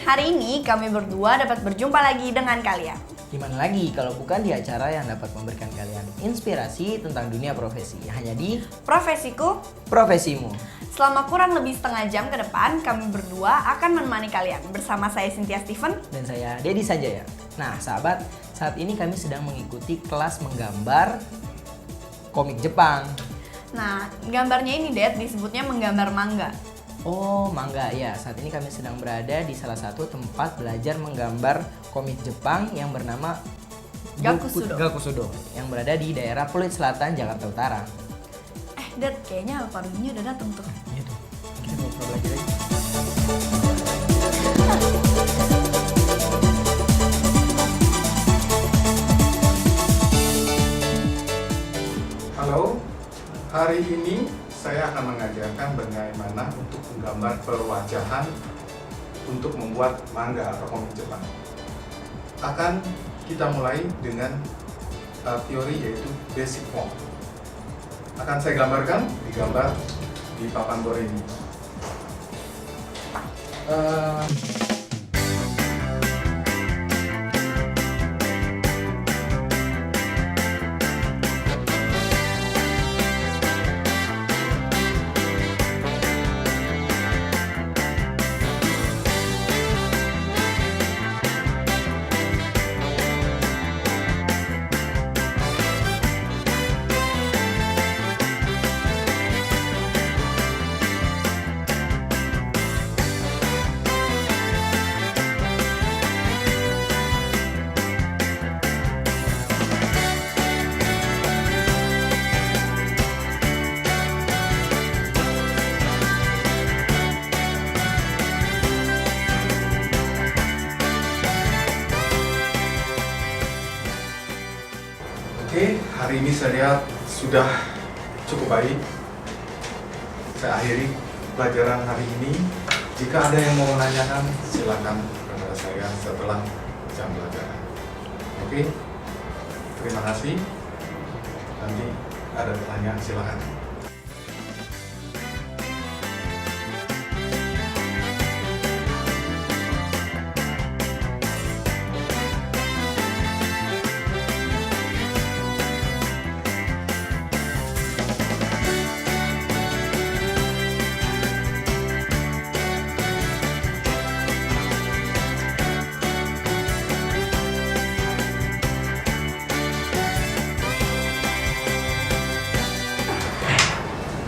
hari ini kami berdua dapat berjumpa lagi dengan kalian. Gimana lagi kalau bukan di acara yang dapat memberikan kalian inspirasi tentang dunia profesi. Hanya di Profesiku. Profesimu. Selama kurang lebih setengah jam ke depan, kami berdua akan menemani kalian. Bersama saya Cynthia Steven. Dan saya Dedi Sanjaya. Nah sahabat, saat ini kami sedang mengikuti kelas menggambar komik Jepang. Nah, gambarnya ini Ded disebutnya menggambar manga. Oh mangga ya, saat ini kami sedang berada di salah satu tempat belajar menggambar komik Jepang yang bernama Gakusudo yang berada di daerah Pluit Selatan, Jakarta Utara. Ded, kayaknya Alvarunya udah datang tuh. Iya tuh, kita ngobrol lagi. Halo, hari ini saya akan mengajarkan bagaimana untuk menggambar perwajahan untuk membuat manga atau komik Jepang. Akan kita mulai dengan teori yaitu basic form. Akan saya gambarkan di gambar di papan bor ini. Oke, hari ini saya lihat sudah cukup baik. Saya akhiri pelajaran hari ini. Jika ada yang mau menanyakan, silakan kepada saya setelah jam pelajaran. Oke, terima kasih. Nanti ada pertanyaan, silakan.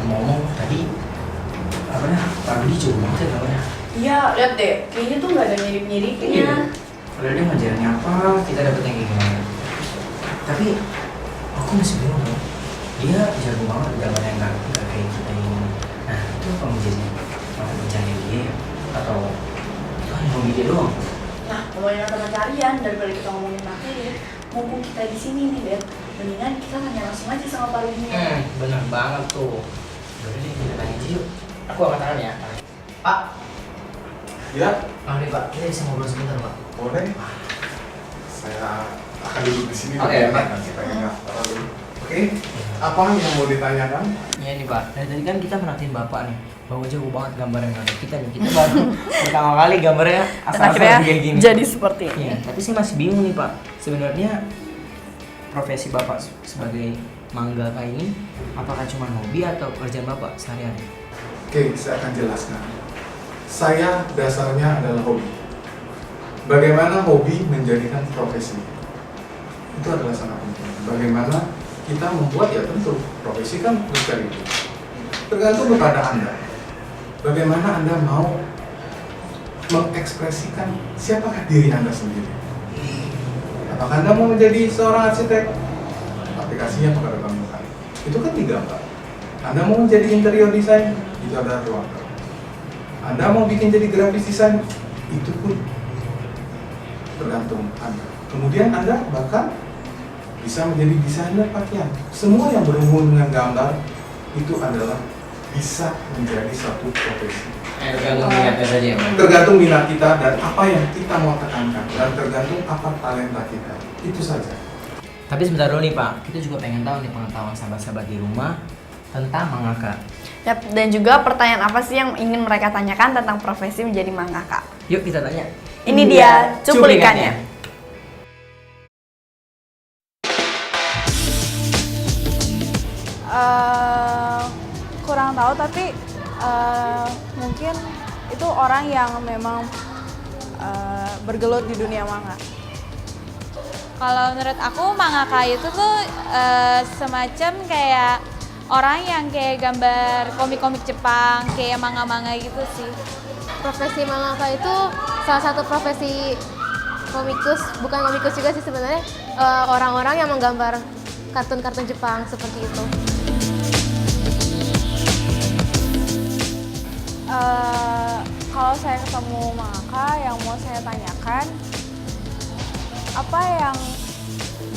Ngomong tadi Pak Budi jauh banget ya namanya. Iya, lihat deh. Kayaknya tuh nggak ada mirip-miripnya. Padahal dia ngajarinnya apa, kita dapet yang kayak gimana. Tapi aku masih bingung loh. Dia jago banget gambarnya nggak kayak kita ini. Nah itu apa menjadi mata pencarian dia ya? Atau itu hanya hobi dia doang? Nah, ngomongin mata pencarian daripada kita ngomongin materi, mumpung kita di sini nih, Ded. Mendingan kita tanya langsung aja sama Pak Rudi. Bener banget tuh. Udah deh, kita tanya aja yuk. Aku angkat tangan ya. Pak. Ya, Nih Pak, kita bisa ngobrol sebentar Pak. boleh. Saya akan duduk di sini. Oke, Pak. Nanti tanya Pak dulu. Oke, apa yang mau ditanyakan? Iya nih Pak, dari tadi kan kita merhatiin Bapak nih bahwa jago banget gambar yang ada kita nih. Kita baru pertama kali gambarnya asal-asalan kayak gini. Jadi seperti ini. Iya, tapi saya masih bingung nih Pak. Sebenarnya profesi Bapak sebagai mangaka ini apakah cuma hobi atau pekerjaan Bapak sehari-hari? Oke, saya akan jelaskan. Saya dasarnya adalah hobi. Bagaimana hobi menjadikan profesi? Itu adalah sangat penting. Bagaimana kita membuat, ya tentu profesi kan mencari itu. Tergantung kepada Anda. Bagaimana Anda mau mengekspresikan siapakah diri Anda sendiri? Apakah Anda mau menjadi seorang arsitek? Aplikasinya kepada permukaan. Itu kan digambar. Anda mau menjadi interior design? Itu adalah ruang gerak. Anda mau bikin jadi grafis design? Itu pun tergantung Anda. Kemudian Anda bahkan bisa menjadi desainer pakaian. Semua yang berhubungan dengan gambar itu adalah bisa menjadi satu profesi. Tergantung minatnya saja ya Pak. Tergantung minat kita dan apa yang kita mau tekankan, dan tergantung apa talenta kita. Itu saja. Tapi sebentar dulu nih Pak, kita juga pengen tahu nih pengetahuan sahabat-sahabat di rumah tentang mangaka. Yap, dan juga pertanyaan apa sih yang ingin mereka tanyakan tentang profesi menjadi mangaka? Yuk kita tanya. Ini dia cuplikannya. Kurang tahu tapi mungkin itu orang yang memang bergelut di dunia manga. Kalau menurut aku mangaka itu tuh semacam kayak orang yang kayak gambar komik-komik Jepang, kayak manga-manga gitu sih. Profesi mangaka itu salah satu profesi komikus, bukan komikus juga sih sebenarnya, orang-orang yang menggambar kartun-kartun Jepang seperti itu. Kalau saya ketemu mangaka yang mau saya tanyakan, apa yang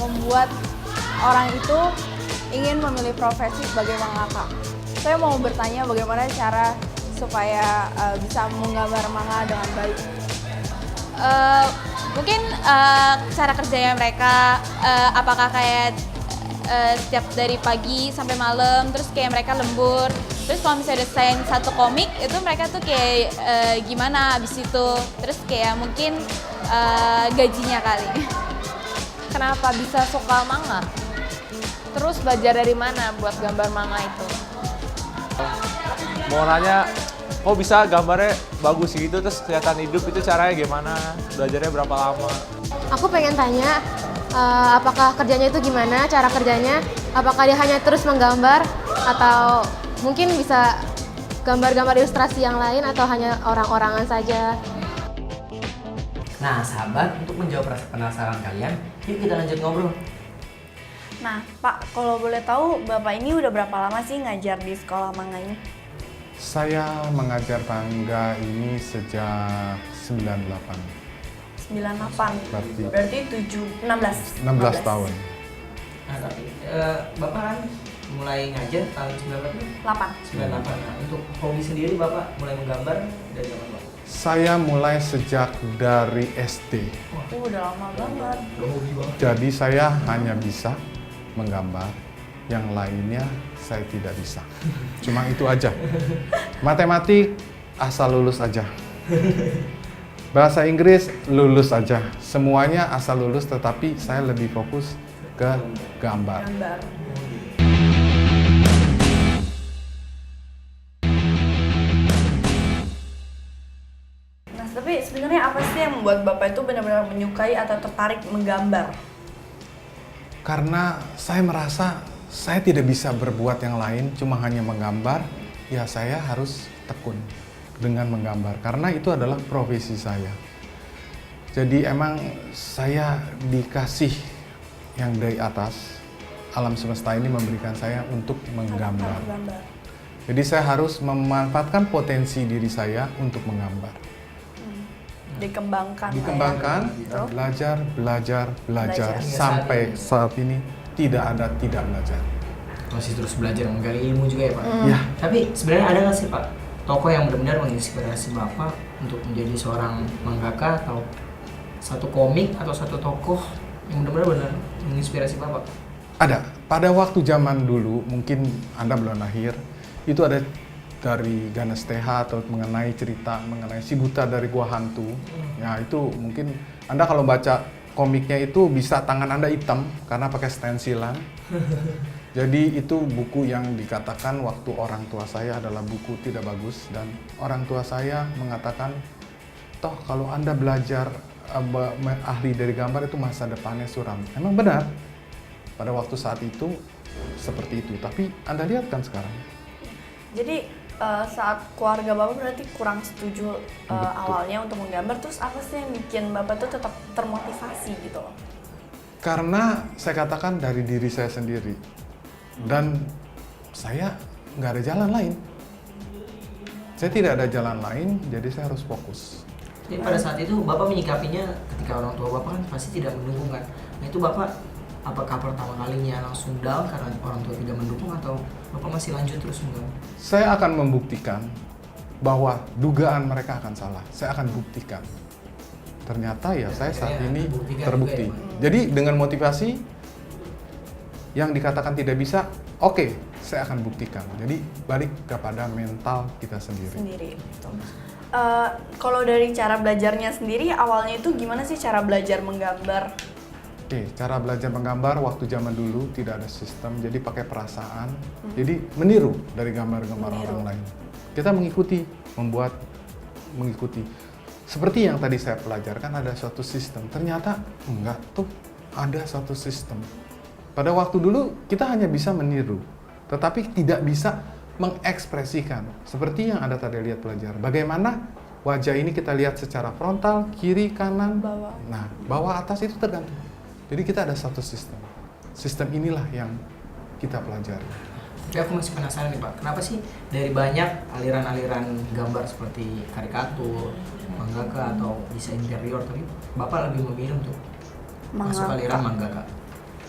membuat orang itu ingin memilih profesi sebagai mangaka? Saya mau bertanya bagaimana cara supaya bisa menggambar manga dengan baik. Mungkin cara kerjanya mereka, apakah kayak setiap dari pagi sampai malam, terus kayak mereka lembur. Terus kalau misalnya desain satu komik, itu mereka tuh kayak gimana abis itu. Terus kayak mungkin gajinya kali. Kenapa bisa suka manga? Terus belajar dari mana buat gambar manga itu? Mau nanya, kok bisa gambarnya bagus gitu, terus kelihatan hidup, itu caranya gimana? Belajarnya berapa lama? Aku pengen tanya, apakah kerjanya itu gimana, cara kerjanya? Apakah dia hanya terus menggambar atau mungkin bisa gambar-gambar ilustrasi yang lain atau hanya orang-orangan saja? Nah sahabat, untuk menjawab rasa penasaran kalian, yuk kita lanjut ngobrol. Nah, Pak, kalau boleh tahu, Bapak ini udah berapa lama sih ngajar di sekolah manga ini? Saya mengajar manga ini sejak 98. 98. Berarti Berarti 16 tahun. Nah tapi Bapak kan mulai ngajar tahun 98? 8. 98. Nah, untuk hobi sendiri Bapak mulai menggambar dari kapan Pak? Saya mulai sejak dari SD. Udah lama banget. Udah hobi banget. Jadi saya hanya bisa menggambar, yang lainnya saya tidak bisa. Cuma itu aja. Matematik asal lulus aja. Bahasa Inggris lulus aja. Semuanya asal lulus, tetapi saya lebih fokus ke gambar. Nah, tapi sebenarnya apa sih yang membuat Bapak itu benar-benar menyukai atau tertarik menggambar? Karena saya merasa saya tidak bisa berbuat yang lain, cuma hanya menggambar, ya saya harus tekun dengan menggambar. Karena itu adalah profesi saya. Jadi emang saya dikasih yang dari atas, alam semesta ini memberikan saya untuk menggambar. Jadi saya harus memanfaatkan potensi diri saya untuk menggambar. Dikembangkan. Dan belajar sampai saat ini tidak belajar. Masih terus belajar menggali ilmu juga ya Pak? Ya. Tapi sebenarnya ada nggak sih Pak tokoh yang benar-benar menginspirasi Bapak untuk menjadi seorang mangaka, atau satu komik atau satu tokoh yang benar-benar menginspirasi Bapak? Ada. Pada waktu zaman dulu, mungkin Anda belum lahir, itu ada dari Ganes TH atau mengenai cerita mengenai si buta dari gua hantu. Ya itu mungkin Anda kalau baca komiknya itu bisa tangan Anda hitam karena pakai stensilan. Jadi itu buku yang dikatakan waktu orang tua saya adalah buku tidak bagus, dan orang tua saya mengatakan, toh kalau Anda belajar ahli dari gambar itu masa depannya suram. Emang benar, pada waktu saat itu seperti itu, tapi Anda lihat kan sekarang. Jadi saat keluarga Bapak berarti kurang setuju awalnya untuk menggambar, terus apa sih yang bikin Bapak tuh tetap termotivasi gitu loh? Karena saya katakan dari diri saya sendiri, dan saya nggak ada jalan lain. Saya tidak ada jalan lain, jadi saya harus fokus. Jadi pada saat itu Bapak menyikapinya ketika orang tua Bapak kan pasti tidak mendukung kan? Nah itu Bapak apakah pertama kalinya langsung down karena orang tua tidak mendukung, atau Bapak masih lanjut terus menggambar? Saya akan membuktikan bahwa dugaan mereka akan salah. Saya akan buktikan. Ternyata ya saya saat ini terbukti. Jadi dengan motivasi yang dikatakan tidak bisa, oke, saya akan buktikan. Jadi balik kepada mental kita sendiri. Gitu. Kalau dari cara belajarnya sendiri, awalnya itu gimana sih cara belajar menggambar? Oke, cara belajar menggambar waktu zaman dulu tidak ada sistem, jadi pakai perasaan. Jadi meniru dari gambar-gambar orang lain. Kita mengikuti, mengikuti. Seperti yang tadi saya pelajarkan ada suatu sistem. Ternyata enggak tuh, ada suatu sistem. Pada waktu dulu kita hanya bisa meniru, tetapi tidak bisa mengekspresikan. Seperti yang Anda tadi lihat pelajar. Bagaimana wajah ini kita lihat secara frontal, kiri, kanan, Bawah. Nah, bawah atas itu tergantung. Jadi kita ada satu sistem. Sistem inilah yang kita pelajari. Tapi aku masih penasaran nih Pak, kenapa sih dari banyak aliran-aliran gambar seperti karikatur, mangaka atau desain interior, tapi Bapak lebih memilih untuk masuk aliran mangaka?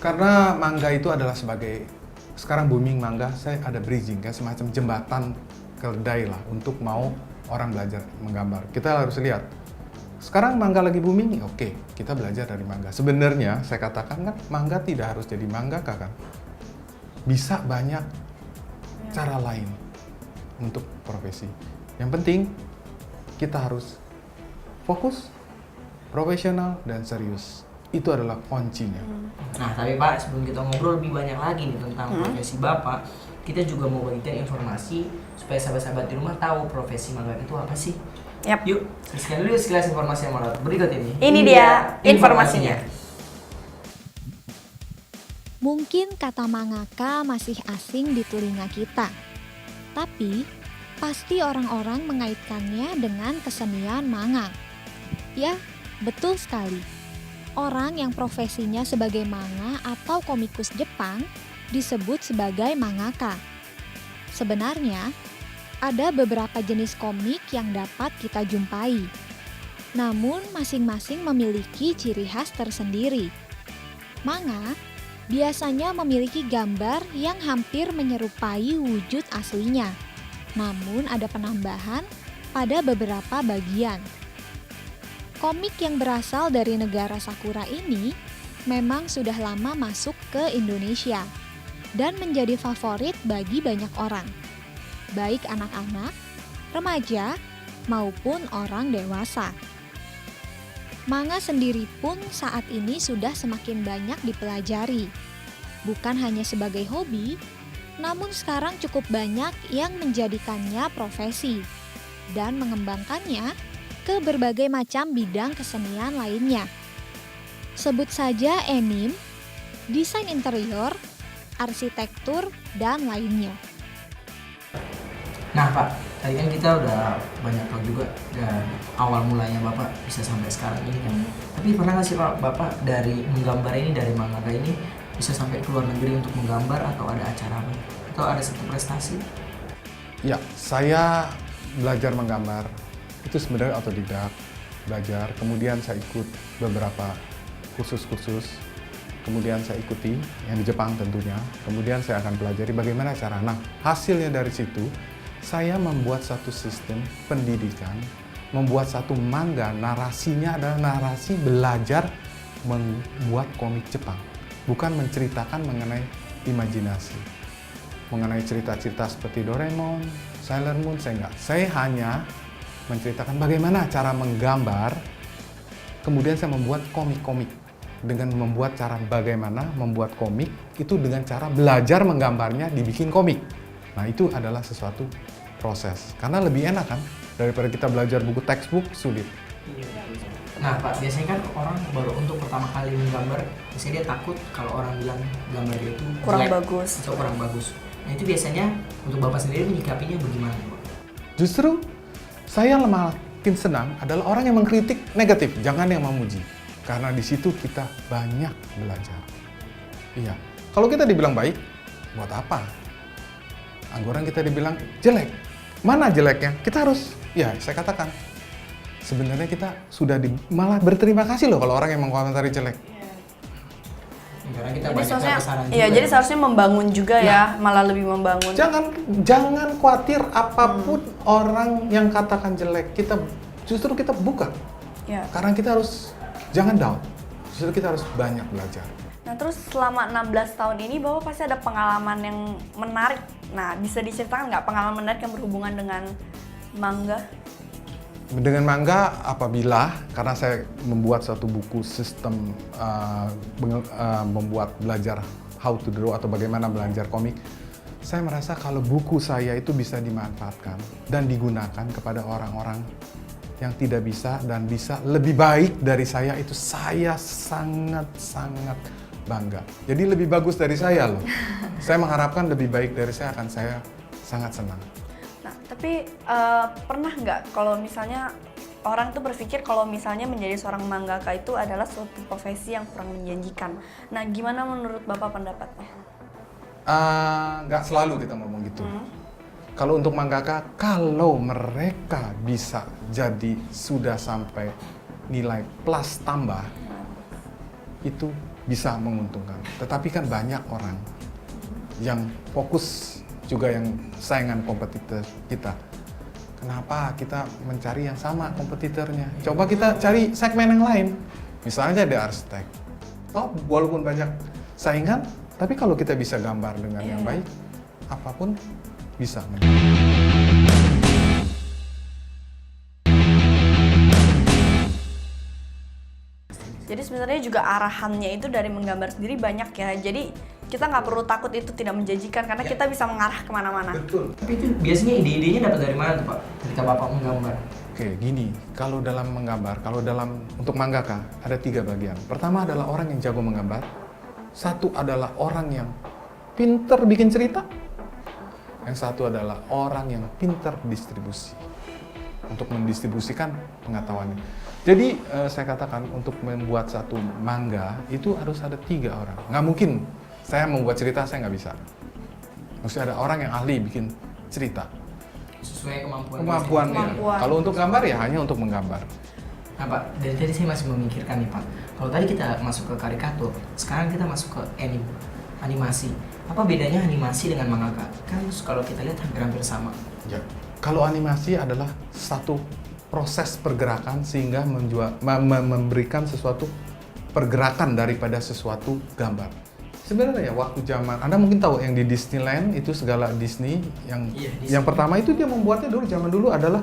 Karena mangga itu adalah sebagai, sekarang booming mangga, saya ada bridging, kayak semacam jembatan keledai lah untuk mau orang belajar menggambar. Kita harus lihat, sekarang mangga lagi booming, oke, kita belajar dari mangga. Sebenarnya saya katakan kan, mangga tidak harus jadi mangaka kan. Bisa banyak cara lain untuk profesi. Yang penting kita harus fokus, profesional, dan serius. Itu adalah kuncinya. Nah, tapi Pak, sebelum kita ngobrol lebih banyak lagi nih tentang profesi Bapak, kita juga mau bagikan informasi supaya sahabat-sahabat di rumah tahu profesi mangga itu apa sih. Yap. Yuk, sekian dulu sekilas informasi yang menurut berikut ini. Ini dia informasinya. Mungkin kata mangaka masih asing di telinga kita, tapi pasti orang-orang mengaitkannya dengan kesenian manga. Ya, betul sekali. Orang yang profesinya sebagai manga atau komikus Jepang disebut sebagai mangaka. Sebenarnya, ada beberapa jenis komik yang dapat kita jumpai. Namun masing-masing memiliki ciri khas tersendiri. Manga biasanya memiliki gambar yang hampir menyerupai wujud aslinya. Namun ada penambahan pada beberapa bagian. Komik yang berasal dari negara Sakura ini memang sudah lama masuk ke Indonesia dan menjadi favorit bagi banyak orang, baik anak-anak, remaja, maupun orang dewasa. Manga sendiri pun saat ini sudah semakin banyak dipelajari. Bukan hanya sebagai hobi, namun sekarang cukup banyak yang menjadikannya profesi dan mengembangkannya ke berbagai macam bidang kesenian lainnya. Sebut saja anime, desain interior, arsitektur, dan lainnya. Nah Pak, tadi kan kita udah banyak tahu juga dari awal mulanya Bapak bisa sampai sekarang ini kan. Tapi pernah nggak sih Pak, Bapak dari menggambar ini, dari mangaka ini bisa sampai ke luar negeri untuk menggambar atau ada acara apa? Atau ada satu prestasi? Ya, saya belajar menggambar itu sebenarnya otodidak, belajar. Kemudian saya ikut beberapa kursus-kursus. Kemudian saya ikuti yang di Jepang tentunya. Kemudian saya akan pelajari bagaimana cara. Nah, hasilnya dari situ saya membuat satu sistem pendidikan, membuat satu manga, narasinya adalah narasi belajar membuat komik Jepang. Bukan menceritakan mengenai imajinasi. Mengenai cerita-cerita seperti Doraemon, Sailor Moon, saya enggak. Saya hanya menceritakan bagaimana cara menggambar, kemudian saya membuat komik-komik. Dengan membuat cara bagaimana membuat komik, itu dengan cara belajar menggambarnya dibikin komik. Nah, itu adalah sesuatu proses. Karena lebih enak kan, daripada kita belajar buku textbook, sulit. Nah Pak, biasanya kan orang baru untuk pertama kali menggambar, biasanya dia takut kalau orang bilang gambar dia itu Kurang jelek bagus. atau kurang bagus. Nah itu biasanya untuk Bapak sendiri menyikapinya bagaimana Pak? Justru saya makin senang adalah orang yang mengkritik negatif, jangan yang memuji. Karena di situ kita banyak belajar. Iya, kalau kita dibilang baik, buat apa? Angguran kita dibilang jelek, mana jeleknya? Kita harus, ya saya katakan, sebenarnya kita sudah malah berterima kasih loh kalau orang yang mengkomentari jelek. Karena kita Jadi banyak seharusnya, kebesaran iya, juga. jadi seharusnya membangun juga ya, malah lebih membangun. Jangan khawatir apapun orang yang katakan jelek, justru kita buka. Ya. Karena kita harus jangan down. Justru kita harus banyak belajar. Nah terus selama 16 tahun ini Bapak pasti ada pengalaman yang menarik. Nah bisa diceritakan nggak pengalaman menarik yang berhubungan dengan manga? Dengan mangga apabila, karena saya membuat satu buku sistem membuat belajar how to draw atau bagaimana belajar komik, saya merasa kalau buku saya itu bisa dimanfaatkan dan digunakan kepada orang-orang yang tidak bisa dan bisa lebih baik dari saya, itu saya sangat-sangat bangga. Jadi lebih bagus dari saya loh. Saya mengharapkan lebih baik dari saya, akan saya sangat senang. Nah, tapi pernah nggak kalau misalnya orang tuh berpikir kalau misalnya menjadi seorang mangaka itu adalah suatu profesi yang kurang menjanjikan. Nah, gimana menurut Bapak pendapatnya? Nggak selalu kita ngomong gitu. Kalau untuk mangaka, kalau mereka bisa jadi sudah sampai nilai plus tambah, itu bisa menguntungkan. Tetapi kan banyak orang yang fokus juga yang saingan kompetitor kita. Kenapa kita mencari yang sama kompetitornya? Coba kita cari segmen yang lain. Misalnya ada arsitek. Oh, walaupun banyak saingan, tapi kalau kita bisa gambar dengan yang baik, apapun bisa. Jadi sebenarnya juga arahannya itu dari menggambar sendiri banyak ya. Jadi kita nggak perlu takut itu tidak menjanjikan karena kita bisa mengarah kemana-mana. Betul. Tapi itu biasanya ide-idenya dapat dari mana tuh Pak? Ketika Bapak menggambar? Oke, gini. Kalau dalam menggambar, untuk mangaka ada 3 bagian. Pertama adalah orang yang jago menggambar. Satu adalah orang yang pinter bikin cerita. Yang satu adalah orang yang pinter distribusi. Untuk mendistribusikan pengetahuannya. Jadi saya katakan untuk membuat satu manga itu harus ada 3 orang. Nggak mungkin saya membuat cerita, saya nggak bisa. Mesti ada orang yang ahli bikin cerita. Sesuai Kemampuannya. Kalau untuk gambar ya hanya untuk menggambar. Nah Pak, dari tadi saya masih memikirkan nih Pak. Kalau tadi kita masuk ke karikatur, sekarang kita masuk ke animasi. Apa bedanya animasi dengan mangaka? Kan kalau kita lihat hampir-hampir sama. Ya. Kalau animasi adalah satu proses pergerakan sehingga memberikan sesuatu pergerakan daripada sesuatu gambar. Sebenarnya waktu zaman, Anda mungkin tahu yang di Disneyland itu segala Disney Disney. Yang pertama itu dia membuatnya zaman dulu adalah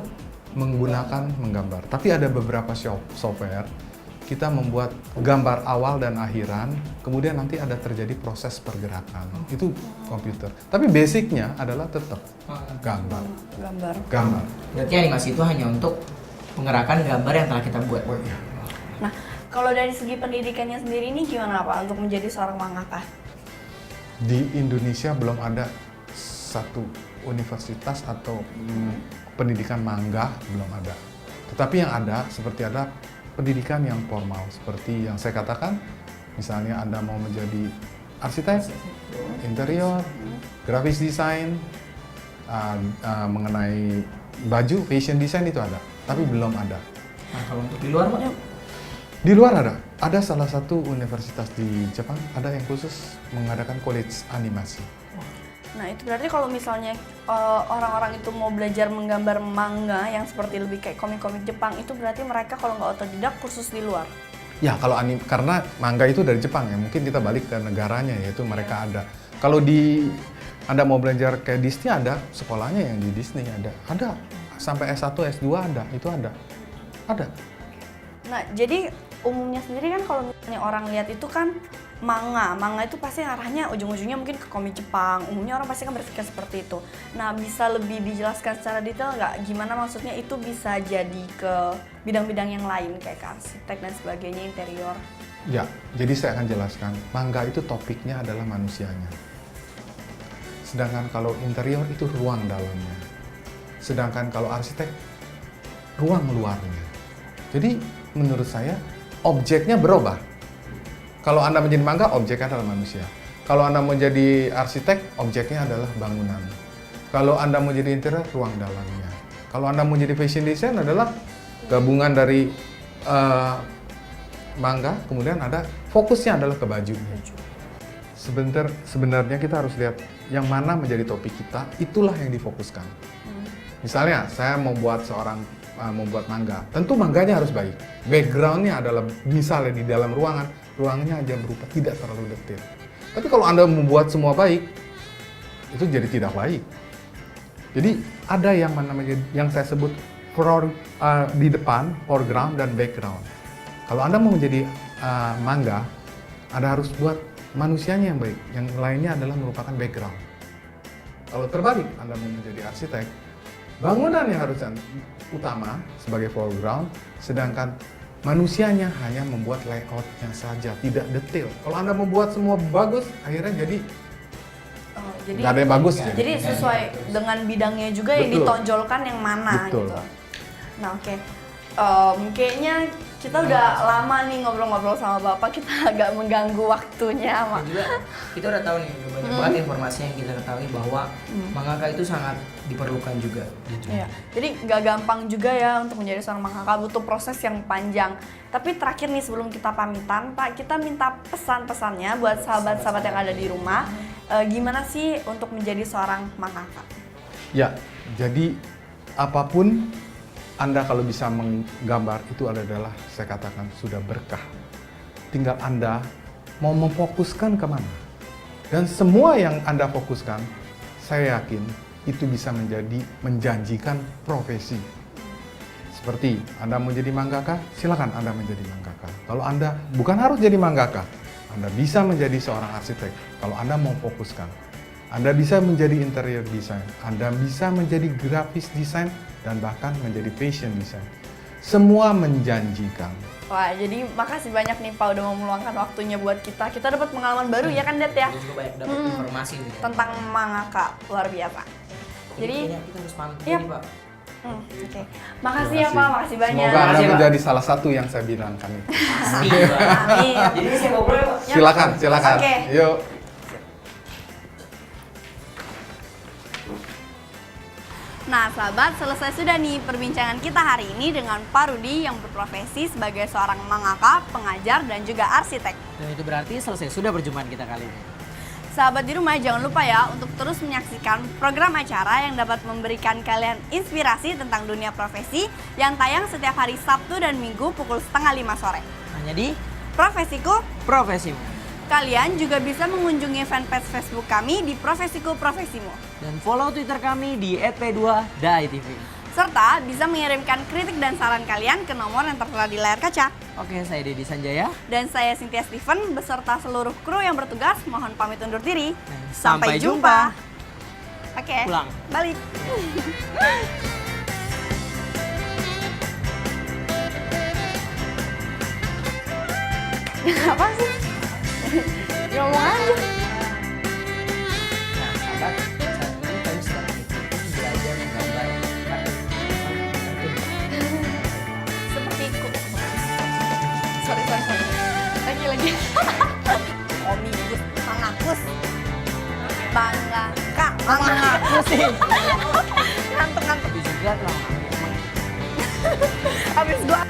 menggunakan menggambar. Tapi ada beberapa software kita membuat gambar awal dan akhiran, kemudian nanti ada terjadi proses pergerakan. Itu komputer. Tapi basicnya adalah tetap gambar. Gambar. Berarti animasi itu hanya untuk penggerakan gambar yang telah kita buat. Nah, kalau dari segi pendidikannya sendiri ini gimana Pak untuk menjadi seorang mangaka? Di Indonesia belum ada satu universitas atau pendidikan mangga, belum ada. Tetapi yang ada seperti ada pendidikan yang formal, seperti yang saya katakan, misalnya Anda mau menjadi arsitek, interior, graphic design, mengenai baju, fashion design itu ada, tapi belum ada. Nah kalau untuk di luar Pak? Di luar ada salah satu universitas di Jepang, ada yang khusus mengadakan college animasi. Nah itu berarti kalau misalnya orang-orang itu mau belajar menggambar manga yang seperti lebih kayak komik-komik Jepang, itu berarti mereka kalau nggak otodidak kursus di luar? Ya kalau karena manga itu dari Jepang ya, mungkin kita balik ke negaranya yaitu mereka ada. Kalau Anda mau belajar kayak Disney ada, sekolahnya yang di Disney ada. Sampai S1, S2 ada. Nah jadi umumnya sendiri kan kalau misalnya orang lihat itu kan manga itu pasti arahnya ujung-ujungnya mungkin ke komik Jepang. Umumnya orang pasti kan berpikir seperti itu. Nah bisa lebih dijelaskan secara detail nggak? Gimana maksudnya itu bisa jadi ke bidang-bidang yang lain kayak ke arsitek dan sebagainya, interior? Ya, jadi saya akan jelaskan. Manga itu topiknya adalah manusianya. Sedangkan kalau interior itu ruang dalamnya. Sedangkan kalau arsitek, ruang luarnya. Jadi menurut saya objeknya berubah. Kalau Anda menjadi mangga, objeknya adalah manusia. Kalau Anda menjadi arsitek, objeknya adalah bangunan. Kalau Anda mau jadi interior, ruang dalamnya. Kalau Anda mau jadi fashion design adalah gabungan dari mangga, kemudian ada fokusnya adalah ke baju. Sebenarnya kita harus lihat yang mana menjadi topik kita, itulah yang difokuskan. Misalnya, saya membuat mangga, tentu mangganya harus baik. Backgroundnya adalah misalnya di dalam ruangannya aja berupa tidak terlalu detail. Tapi kalau Anda membuat semua baik, itu jadi tidak baik. Jadi ada yang saya sebut di depan, foreground dan background. Kalau Anda mau menjadi mangga, Anda harus buat manusianya yang baik. Yang lainnya adalah merupakan background. Kalau terbalik, Anda mau menjadi arsitek, bangunan yang harus utama sebagai foreground, sedangkan manusianya hanya membuat layoutnya saja, tidak detail. Kalau Anda membuat semua bagus, akhirnya jadi Jadi nggak ada yang bagus. Jadi sesuai dengan bidangnya juga yang Betul. ditonjolkan yang mana Betul. gitu. Nah oke. Kayaknya kita udah lama nih ngobrol-ngobrol sama Bapak, kita agak mengganggu waktunya. Dan juga kita udah tahu nih, udah banyak banget informasi yang kita ketahui bahwa mangaka itu sangat diperlukan juga gitu. Iya. Jadi nggak gampang juga ya untuk menjadi seorang mangaka, butuh proses yang panjang. Tapi terakhir nih sebelum kita pamitan, Pak, kita minta pesan-pesannya buat sahabat-sahabat yang ada di rumah. Gimana sih untuk menjadi seorang mangaka? Ya, jadi apapun Anda kalau bisa menggambar itu adalah, saya katakan, sudah berkah. Tinggal Anda mau memfokuskan kemana. Dan semua yang Anda fokuskan, saya yakin itu bisa menjadi menjanjikan profesi. Seperti Anda mau jadi mangaka, silakan Anda menjadi mangaka. Kalau Anda bukan harus jadi mangaka, Anda bisa menjadi seorang arsitek. Kalau Anda mau fokuskan, Anda bisa menjadi interior design, Anda bisa menjadi grafis design, dan bahkan menjadi fashion design. Semua menjanjikan. Wah, jadi makasih banyak nih Pak udah mau meluangkan waktunya buat kita. Kita dapat pengalaman baru ya kan, Det ya? Kita juga banyak dapat informasi gitu. Tentang mangaka, luar biasa. Jadi kayaknya kita harus pamit Yap. nih, Pak. Oke. Makasih ya Pak, makasih banyak. Semoga Anda Makasih, Pak. menjadi salah satu yang saya bilangkan itu. Pasti, Pak. Amin. Jadi saya ngobrol ya, Pak. Silakan, silakan. Oke. Yuk. Nah sahabat, selesai sudah nih perbincangan kita hari ini dengan Pak Rudi yang berprofesi sebagai seorang mangaka, pengajar, dan juga arsitek. Dan itu berarti selesai sudah perjumpaan kita kali ini. Sahabat di rumah, jangan lupa ya untuk terus menyaksikan program acara yang dapat memberikan kalian inspirasi tentang dunia profesi yang tayang setiap hari Sabtu dan Minggu pukul 4:30 sore. Hanya di Profesiku, Profesimu. kalian juga bisa mengunjungi fanpage Facebook kami di Profesiku Profesimu. Dan follow Twitter kami di @p2daitv. Serta bisa mengirimkan kritik dan saran kalian ke nomor yang tertera di layar kaca. Oke, saya Dedi Sanjaya. Dan saya Cynthia Steven beserta seluruh kru yang bertugas mohon pamit undur diri. Sampai jumpa. Oke, Pulang. balik. Apa sih? Ngomong aja. Nah, sahabat, saat ini kami sedang mengikuti belajar menggambar Seperti sorry. Lagi. Omnibus, mangakus. Bangga, mangakus sih. Ngantuk. Tapi juga telah Habis gua